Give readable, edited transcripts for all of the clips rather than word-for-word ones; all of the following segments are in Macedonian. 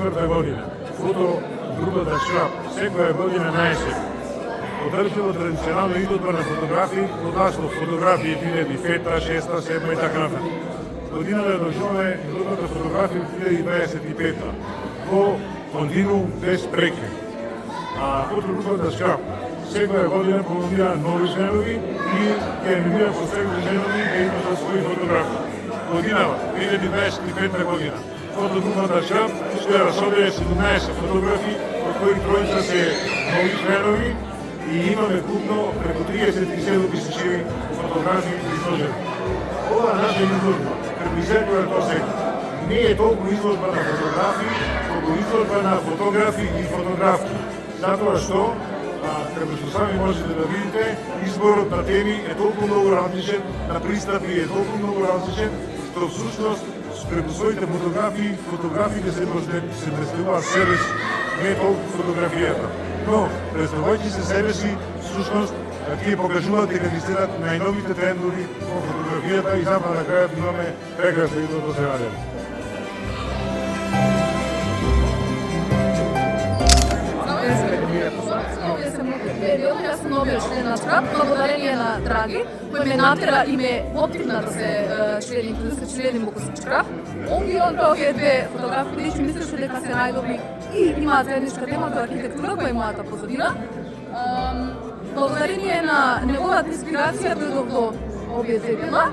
2004 година. Фотогрупата Шрап секоја година на есен одржува традиционална изложба на фотографии под наслов фотографии 2005, 2006, 2007 и така натаму. Година да одржуваме изложбата фотографии 2025 во континуум без прекин. Фотогрупата Шрап секоја година понудира нови членови и ќе анимира посебни членови да изложат своји фотографии. Годинава 2025 година фотогрупата Шрап ще расобие 17 фотографии, од кои тројца се нови членови и имаме купно преку 37 тисучи фотографии изложени. Ова наша изложба приближетува тоа сега. Не е толку изложба на фотографии, колку изложба на фотографии и фотографии. Затоа што, како што сами можете да видите, изборот на теми е толку многу различен, на пристапи е толку многу различен, што всушност преку своите фотографиите се представуваат себе си, не толку фотографијата. Но, представувајќи се себе си, всушност, тие покажуваат дека ги следат најновите трендови во фотографијата и затоа на крајот имаме прекрасна изложба се радени. Јас сум новиот член на Шрап, благодарение на Драги, кој ме натера и ме поттикна да се членим во Шрап. Он ги одбрал овие две фотографии и мислеше дека се најдобри и имаат заедничка тема за архитектура, која е мојата позадина. Благодарение на неговата инспирација дојдов до овие две дела.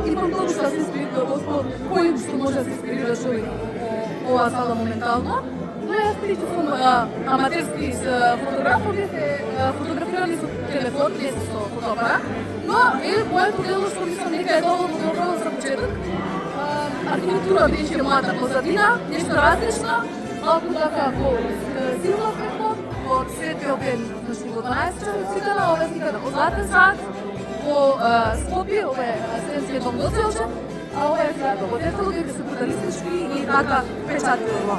Имам многу што се инспирира Господ, кој што може да се инспирира човек оваа сала моментално. Но јас причи сум аматерски фотограф, овие се фотографирани со телефон, не со фотоапарат. Но моето дело што мислам дека е доволно добро за почеток. Архитектура беше мојата позадина, нешто различно, малку така во силно светло, во светлиот ден, значи во 12 часот цитана, ова цитана во Златен сад, во Скопје, ова е Средскиот дом Доцелче, а ова е во Тетело, дека се футуристички и така печатило.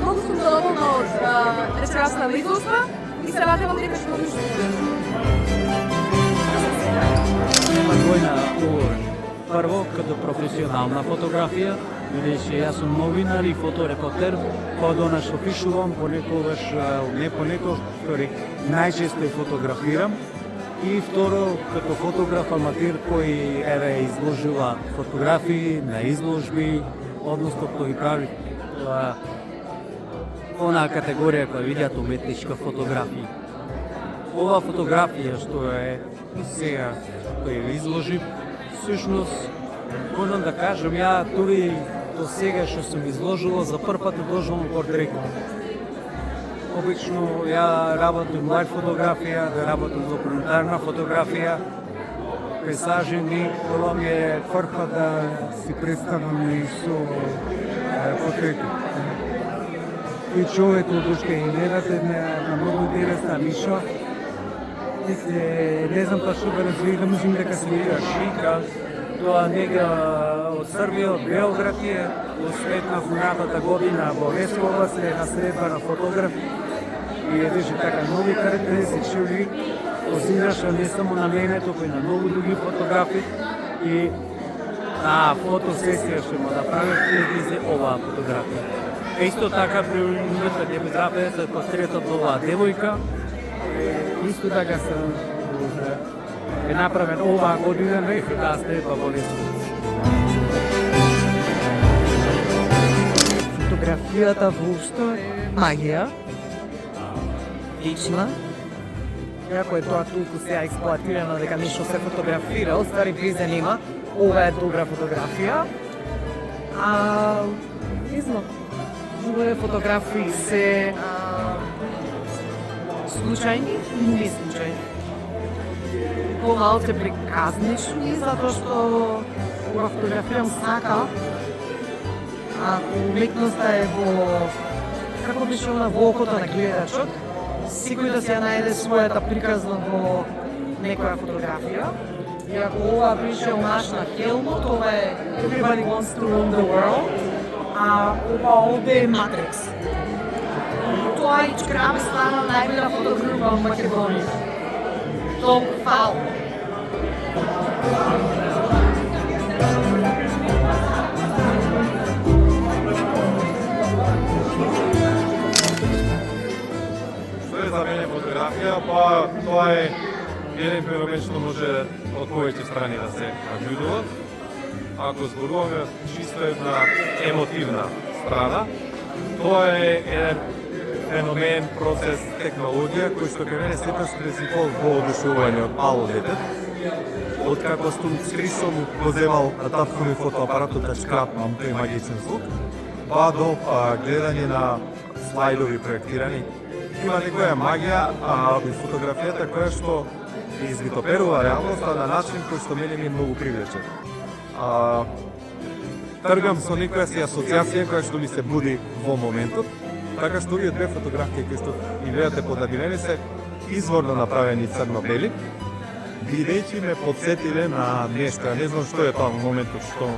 Многу сум задоволна од вечерасната изложба и се надевам дека ќе продолжи. Нема двојна уложба. Прво, като професионална фотографија, бидејќи јас сум новинар и фоторепортер, кога што пишувам, понекогаш, не понекогаш, најчесто фотографирам. И второ, като фотограф аматир кој изложува фотографии на изложби, односно кој прави онаа категорија која видат уметничка фотографија. Ова фотографија што е сега која изложи, всушност, можам да кажам, ја дури до сега што сум изложила, за прв пат изложувам портрет. Обично ја работам лайф фотографија, да работам документарна фотографија, пейзажни, ова ми е прв пат да си представам и со портрети. И човек од уште и гледате на многу интересна миша. Не знам па што да развијам, мислим дека се вира Шика, тоа нега од Србија, од Белград е, осветна минатата година во Лесово се наследба на фотограф и беше така нови карактеристични, позираша не само на мене, туку и на многу други фотографи и на фотосесија што му да правиш за оваа фотографија. Исто така при луѓето ќе ми запеса портретот на оваа девојка. Исто така е направен оваа година на наследба во Лесово. Фотографијата воопшто е магија. Лична. Иако е тоа толку сега експлоатирано дека нешто се фотографира, остави без да нема, ова е добра фотографија. Не знам, други фотографии се случајни и не случајни. Помалку приказнични, затоа што кога фотографирам сака, ако уметноста е во, како беше она, во окото на гледачот, секој да се најде својата приказна во некоја фотографија. И ако ова беше онаш на Хелмут, ова е Everybody Wants to Rule the World, а ова овде е Matrix. Тоа и Чкрабе стана најбела фотографија во Македонија. Толку фал. за мене фотографија, па тоа е еден феномен што може од повеќе страни да се наблюдува. Ако зборуваме чисто една емотивна страна, тоа е еден феномен, процес, технологија кој што кај мене сеташ предизвикал воодушевување од мало дете. Откако скрисом го земал на тапкови фотоапаратот да шкрапнам тој магичен звук, па до гледање на слайдови проектирани. Има некоја магија во фотографијата која што извитоперува реалноста на начин кој што мене ми е многу привлечен. Тргам со некоја си асоциација која што ми се буди во моментот, така што овие две фотографии кои што ги гледате поднабилени се изворно направени црно-бели, бидејќи ме подсетиле на нешто. Не знам што е тоа во моментот што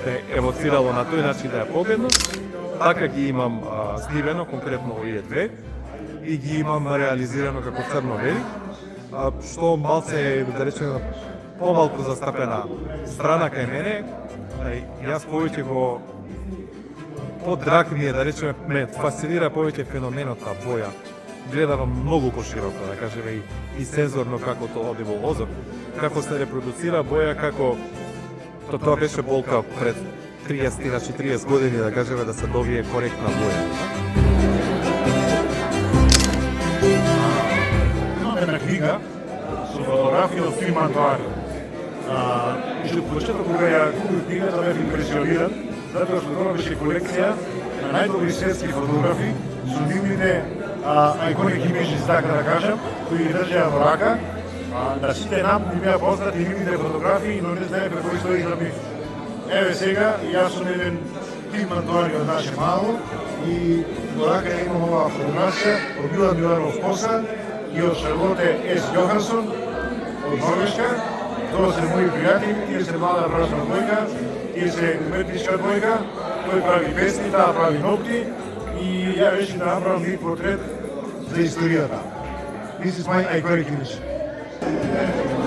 те евоцирало на тој начин да ја погледнам. Така ги имам сливено, конкретно овие две, и ги имам реализирано како црно-бели, што малце, да речеме, помалку застапена страна кај мене. Јас повеќе го подраг ми е, да речеме, ме фасцинира повеќе феноменот на боја. Гледам многу пошироко, да кажеме, и сензорно како тоа оди во лозок, како се репродуцира боја, како тоа беше болка пред 30 години, да кажеме, да се добие коректна боја. Имаме една книга со фотографија од Филм Антуарио. Уште по почеток кога ја купив книгата бев импресиониран, затоа што тоа беше колекција на најдобри светски фотографи со нивните iconic images, така да кажам, кои ги држеа во рака. Да сите нам ни беа познати нивните фотографии, но не знае преку што израбив. Еве сега, јас сум еден Филм Антуарио од наше мало и во рака имам оваа фотографија од Милан Миланов Коса и од Шарлоте С. Јохансон од Норвешка. Тоа се мои пријатели, тие се млада брачна двојка, тие се уметничка двојка, тој прави песни, таа прави ногти и ја решив да направам нив портрет за историјата. This is my iconic image.